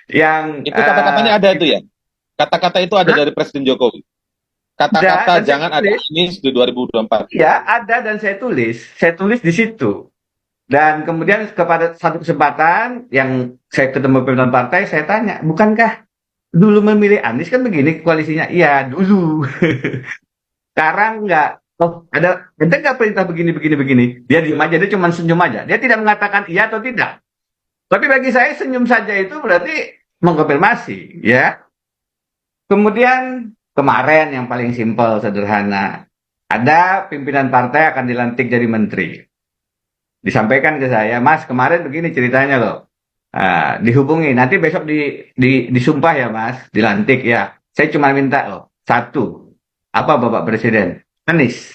yang Itu kata-katanya ada itu ya? Kata-kata itu ada dari Presiden Jokowi. ada Kata-kata dan saya jangan ada tulis. Anies di 2024. Ya, ada dan saya tulis di situ. Dan kemudian kepada satu kesempatan yang saya ketemu pimpinan partai, saya tanya, bukankah dulu memilih Anies kan begini koalisinya? Iya, dulu. Sekarang enggak. Oh, ada nggak perintah begini, begini, begini? Dia diam aja, dia cuma senyum aja. Dia tidak mengatakan iya atau tidak. Tapi bagi saya senyum saja itu berarti mengkonfirmasi, ya. Kemudian kemarin yang paling simpel, sederhana. Ada pimpinan partai akan dilantik jadi menteri. Disampaikan ke saya, Mas, kemarin begini ceritanya loh. Dihubungi, nanti besok disumpah ya Mas, dilantik ya. Saya cuma minta loh, satu, apa Bapak Presiden? Anies.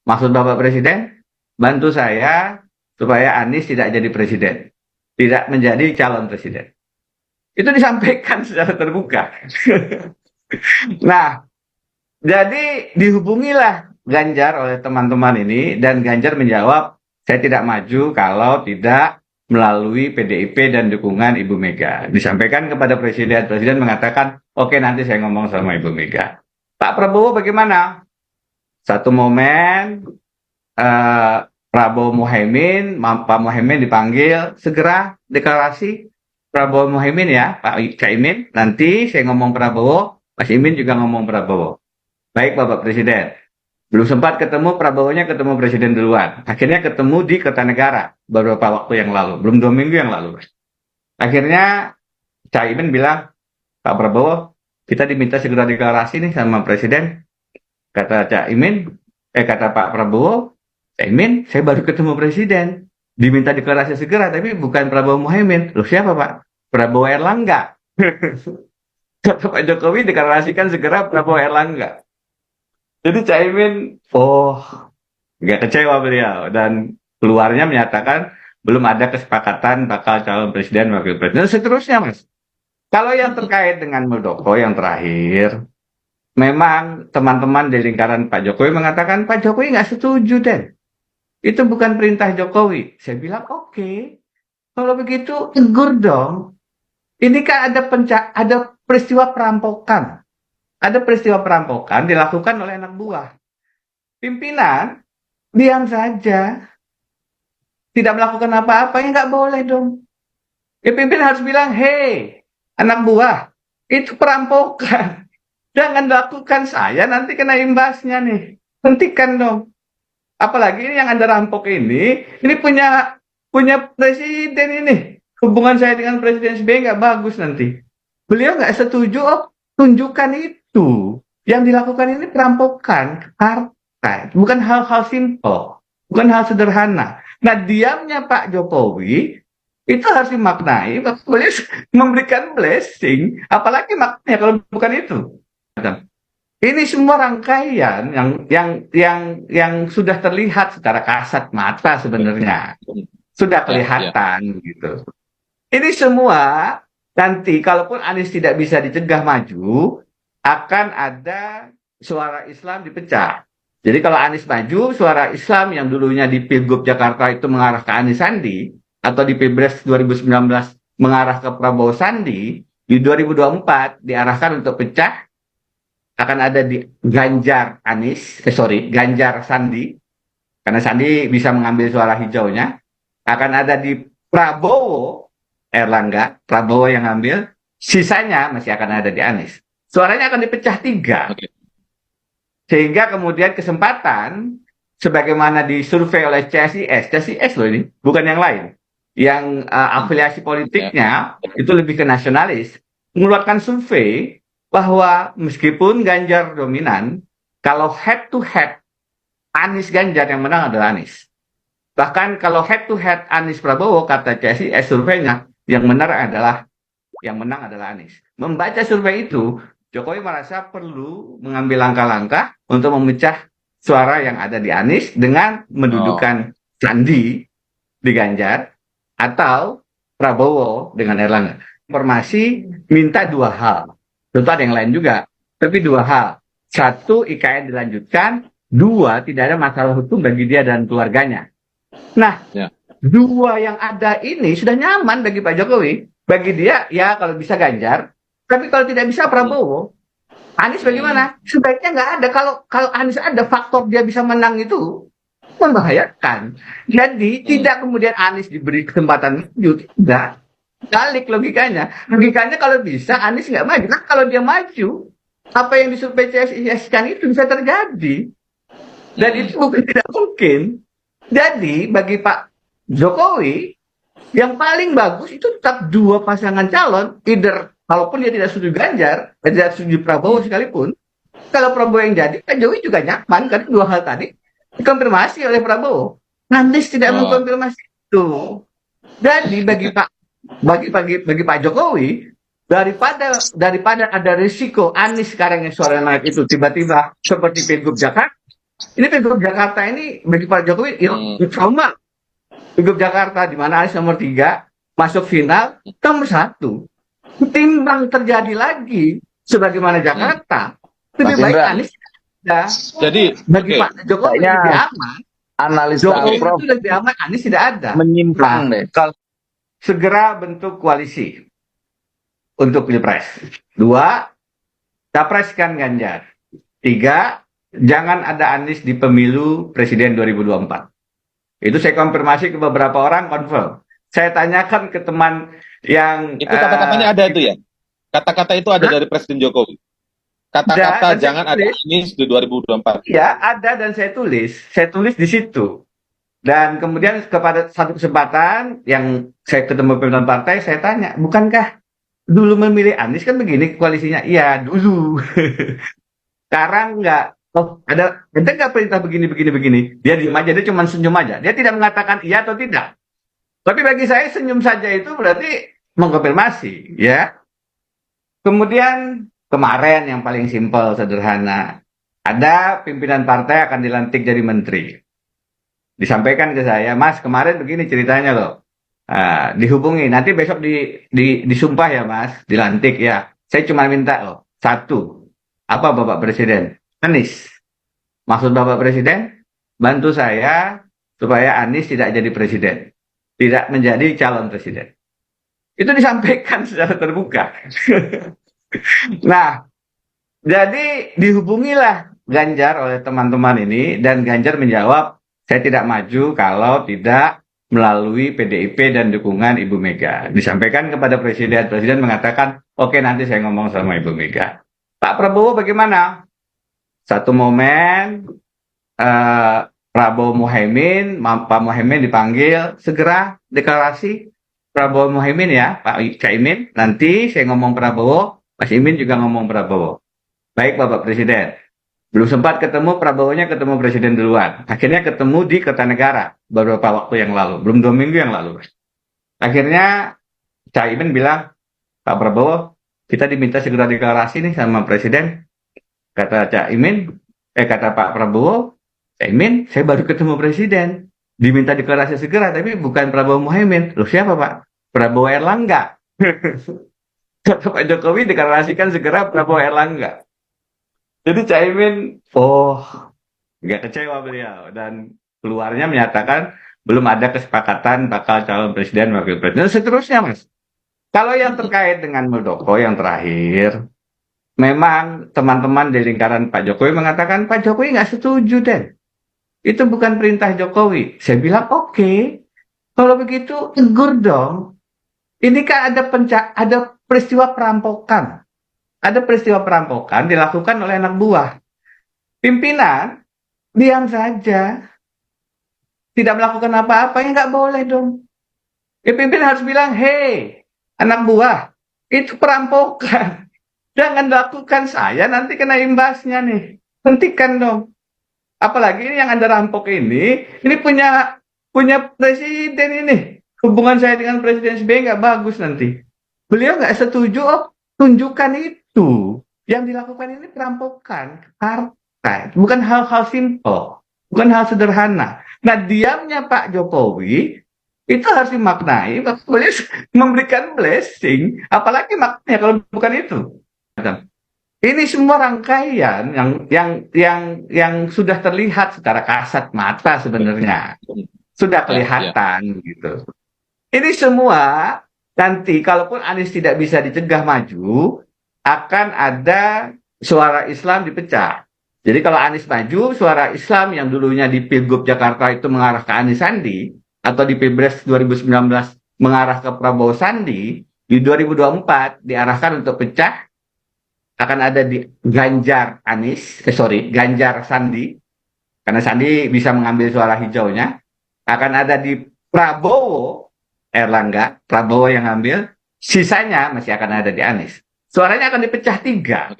Maksud Bapak Presiden, bantu saya supaya Anies tidak jadi presiden. Tidak menjadi calon presiden. Itu disampaikan secara terbuka. Nah, jadi dihubungilah Ganjar oleh teman-teman ini dan Ganjar menjawab, saya tidak maju kalau tidak melalui PDIP dan dukungan Ibu Mega. Disampaikan kepada Presiden, Presiden mengatakan, oke nanti saya ngomong sama Ibu Mega. Pak Prabowo bagaimana? Satu momen Prabowo Muhaimin, Pak Muhaimin dipanggil, segera deklarasi Prabowo Muhaimin ya, Pak Caimin. Nanti saya ngomong Prabowo, Mas Imin juga ngomong Prabowo. Baik Bapak Presiden. Belum sempat ketemu, Prabowo-nya ketemu Presiden duluan. Akhirnya ketemu di Kertanegara beberapa waktu yang lalu, belum 2 minggu yang lalu. Akhirnya Caimin bilang, Pak Prabowo, kita diminta segera deklarasi nih sama Presiden. Kata Caimin, kata Pak Prabowo, Caimin, saya baru ketemu Presiden. Diminta deklarasi segera, tapi bukan Prabowo Muhaimin. Loh siapa Pak? Prabowo Erlangga. Kata Pak Jokowi deklarasikan segera Prabowo Erlangga. Jadi Caimin, oh, nggak kecewa beliau dan keluarnya menyatakan belum ada kesepakatan bakal calon presiden, wakil presiden, dan seterusnya, Mas. Kalau yang terkait dengan Muldoko yang terakhir, memang teman-teman di lingkaran Pak Jokowi mengatakan Pak Jokowi nggak setuju, Den. Itu bukan perintah Jokowi. Saya bilang, oke. Kalau begitu, tegur dong. Ini kan ada peristiwa perampokan. Ada peristiwa perampokan dilakukan oleh anak buah. Pimpinan diam saja, tidak melakukan apa-apa, ya nggak boleh dong. Ya pimpinan harus bilang, hei, anak buah, itu perampokan. Jangan lakukan, saya nanti kena imbasnya nih. Hentikan dong. Apalagi ini yang Anda rampok ini punya punya presiden ini. Hubungan saya dengan Presiden SBY nggak bagus nanti. Beliau nggak setuju, oh, tunjukkan itu. Yang dilakukan ini perampokan partai, bukan hal-hal simpel, bukan hal sederhana. Nah, diamnya Pak Jokowi itu harus dimaknai, beliau memberikan blessing, apalagi maknanya kalau bukan itu. Ini semua rangkaian yang sudah terlihat secara kasat mata sebenarnya, sudah Ya, ya. kelihatan gitu. Ini semua nanti kalaupun Anies tidak bisa dicegah maju, akan ada suara Islam dipecah. Jadi kalau Anies maju, suara Islam yang dulunya di Pilgub Jakarta itu mengarah ke Anies Sandi, atau di Pilpres 2019 mengarah ke Prabowo Sandi, di 2024 diarahkan untuk pecah, akan ada di Ganjar Anies, Ganjar Sandi, karena Sandi bisa mengambil suara hijaunya, akan ada di Prabowo Erlangga, Prabowo yang ambil, sisanya masih akan ada di Anies. Suaranya akan dipecah 3, Oke. sehingga kemudian kesempatan, sebagaimana disurvei oleh CSIS loh ini, bukan yang lain, yang afiliasi Ya. politiknya itu lebih ke nasionalis, mengeluarkan survei bahwa meskipun Ganjar dominan, kalau head to head Anies Ganjar yang menang adalah Anies. Bahkan kalau head to head Anies Prabowo, kata CSIS surveinya, yang menang adalah Anies. Membaca survei itu, Jokowi merasa perlu mengambil langkah-langkah untuk memecah suara yang ada di Anies dengan Oh, mendudukan Sandi di Ganjar atau Prabowo dengan Erlangga. Informasi minta 2 hal. Tentu ada yang lain juga, tapi 2 hal. Satu, IKN dilanjutkan. Dua, tidak ada masalah hukum bagi dia dan keluarganya. Nah, ya. 2 yang ada ini sudah nyaman bagi Pak Jokowi. Bagi dia, ya kalau bisa Ganjar, tapi kalau tidak bisa Prabowo. Anies bagaimana? Sebaiknya nggak ada. Kalau Anies ada faktor dia bisa menang itu membahayakan. Jadi tidak kemudian Anies diberi kesempatan maju, tidak. Balik logikanya. Logikanya kalau bisa Anies nggak maju. Nah kalau dia maju, apa yang disurvei CSIS-kan itu bisa terjadi. Dan itu bukan tidak mungkin. Jadi bagi Pak Jokowi, yang paling bagus itu tetap dua pasangan calon, either kalaupun dia tidak setuju Ganjar, tidak setuju Prabowo sekalipun, kalau Prabowo yang jadi, Pak Jokowi juga nyaman, karena dua hal tadi dikonfirmasi oleh Prabowo. Anies tidak mengkonfirmasi itu. Jadi bagi Pak Jokowi, daripada ada risiko Anies sekarang yang suara naik itu tiba-tiba seperti Pilgub Jakarta, ini Pilgub Jakarta ini bagi Pak Jokowi trauma. Pilgub Jakarta di mana Anies nomor 3 masuk final nomor 1. Ketimbang terjadi lagi sebagaimana Jakarta, lebih Mas baik Indra. Anies ada. Jadi Bagi Pak Jokowi Kayaknya lebih aman. analisa Jokowi Prof itu lebih aman, Anies tidak ada. menyimpang deh. Kalau segera bentuk koalisi untuk Pilpres. 2, capreskan Ganjar. 3, jangan ada Anies di pemilu Presiden 2024. Itu saya konfirmasi ke beberapa orang, confirm. Saya tanyakan ke teman yang... itu kata-katanya ada itu ya? Kata-kata itu ada dari Presiden Jokowi? Kata-kata jangan ada Anies di 2024? Iya, ada dan saya tulis. Saya tulis di situ. Dan kemudian kepada satu kesempatan yang saya ketemu pimpinan partai, saya tanya, bukankah dulu memilih Anies kan begini koalisinya? Iya, dulu. Sekarang enggak. Oh, ada nggak perintah begini. Dia diam aja, dia cuma senyum aja. Dia tidak mengatakan iya atau tidak. Tapi bagi saya senyum saja itu berarti mengkonfirmasi, ya. Kemudian kemarin yang paling simpel, sederhana. Ada pimpinan partai akan dilantik jadi menteri. Disampaikan ke saya, Mas, kemarin begini ceritanya loh. Dihubungi, nanti besok disumpah ya Mas, dilantik ya. Saya cuma minta loh, 1, apa Bapak Presiden? Anies. Maksud Bapak Presiden, bantu saya supaya Anies tidak jadi presiden. Tidak menjadi calon presiden. Itu disampaikan secara terbuka. Nah, jadi dihubungilah Ganjar oleh teman-teman ini, dan Ganjar menjawab, saya tidak maju kalau tidak melalui PDIP dan dukungan Ibu Mega. Disampaikan kepada Presiden. Presiden mengatakan, oke nanti saya ngomong sama Ibu Mega. Pak Prabowo bagaimana? Satu momen Prabowo Muhaimin, Pak Muhaimin dipanggil, segera deklarasi Prabowo Muhaimin ya, Pak Caimin. Nanti saya ngomong Prabowo, Mas Imin juga ngomong Prabowo. Baik Bapak Presiden. Belum sempat ketemu, Prabowo-nya ketemu Presiden duluan. Akhirnya ketemu di Kertanegara beberapa waktu yang lalu, belum 2 minggu yang lalu. Akhirnya Caimin bilang, Pak Prabowo, kita diminta segera deklarasi nih sama Presiden. Kata kata Pak Prabowo, Caimin, saya baru ketemu Presiden. Diminta deklarasi segera, tapi bukan Prabowo Muhaimin. Loh siapa Pak? Prabowo Erlangga. Kata Pak Jokowi deklarasikan segera Prabowo Erlangga. Jadi Caimin, nggak kecewa beliau. Dan keluarnya menyatakan belum ada kesepakatan bakal calon presiden, wakil presiden, dan seterusnya Mas. Kalau yang terkait dengan Muldoko yang terakhir, memang teman-teman di lingkaran Pak Jokowi mengatakan Pak Jokowi nggak setuju deh. Itu bukan perintah Jokowi. Saya bilang oke. Kalau begitu tegur dong. Ini kan ada peristiwa perampokan. Ada peristiwa perampokan dilakukan oleh anak buah. Pimpinan diam saja. Tidak melakukan apa-apa, ya nggak boleh dong. Pimpinan harus bilang, hei anak buah, itu perampokan. Jangan lakukan, saya nanti kena imbasnya nih. Hentikan dong. Apalagi ini yang Anda rampok ini punya presiden ini. Hubungan saya dengan Presiden SBY nggak bagus nanti. Beliau nggak setuju, tunjukkan itu. Yang dilakukan ini perampokan partai. Bukan hal-hal simpel. Bukan hal sederhana. Nah, diamnya Pak Jokowi itu harus dimaknai. Beliau memberikan blessing. Apalagi maknanya kalau bukan itu. Ini semua rangkaian yang sudah terlihat secara kasat mata sebenarnya. Sudah kelihatan gitu. Ini semua nanti kalaupun Anies tidak bisa dicegah maju, akan ada suara Islam dipecah. Jadi kalau Anies maju, suara Islam yang dulunya di Pilgub Jakarta itu mengarah ke Anies Sandi, atau di Pilpres 2019 mengarah ke Prabowo Sandi, di 2024 diarahkan untuk pecah, akan ada di Ganjar Ganjar Sandi, karena Sandi bisa mengambil suara hijaunya, akan ada di Prabowo Erlangga, Prabowo yang ambil, sisanya masih akan ada di Anies. Suaranya akan dipecah 3.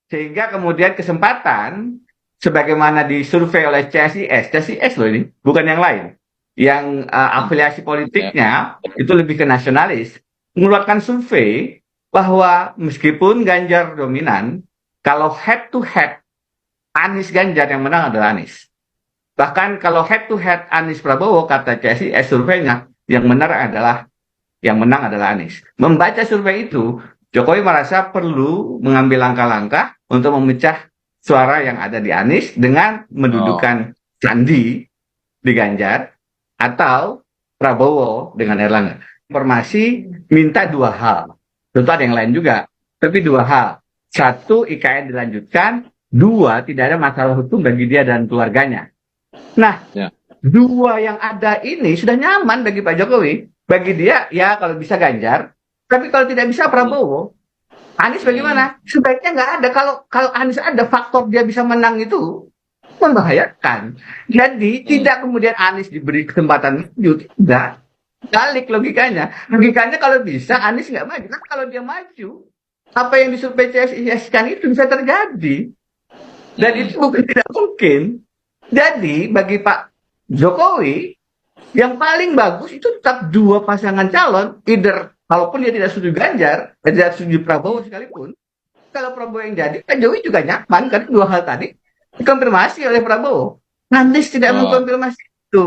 Sehingga kemudian kesempatan, sebagaimana disurvei oleh CSIS loh ini, bukan yang lain, yang afiliasi politiknya itu lebih ke nasionalis, mengeluarkan survei bahwa meskipun Ganjar dominan, kalau head to head Anies Ganjar yang menang adalah Anies. Bahkan kalau head to head Anies Prabowo, kata CSIS surveinya, yang menang adalah Anies. Membaca survei itu, Jokowi merasa perlu mengambil langkah-langkah untuk memecah suara yang ada di Anies dengan mendudukan Sandi di Ganjar atau Prabowo dengan Erlangga. Informasi minta 2 hal. Tentu ada yang lain juga, tapi 2 hal. 1, IKN dilanjutkan. 2, tidak ada masalah hukum bagi dia dan keluarganya. Nah, 2 yang ada ini sudah nyaman bagi Pak Jokowi. Bagi dia, ya kalau bisa Ganjar. Tapi kalau tidak bisa Prabowo, Anies bagaimana? Sebaiknya nggak ada. Kalau Anies ada, faktor dia bisa menang itu membahayakan. Jadi tidak kemudian Anies diberi kesempatan maju, tidak. Balik logikanya. Logikanya kalau bisa Anies nggak maju. Kan kalau dia maju, apa yang disurvei CSIS kan itu bisa terjadi. Dan itu bukan tidak mungkin. Jadi bagi Pak Jokowi, yang paling bagus itu tetap 2 pasangan calon, either kalaupun dia tidak setuju Ganjar, tidak setuju Prabowo sekalipun, kalau Prabowo yang jadi, Pak Jokowi juga nyaman, karena 2 hal tadi dikonfirmasi oleh Prabowo. Anies tidak mengkonfirmasi itu.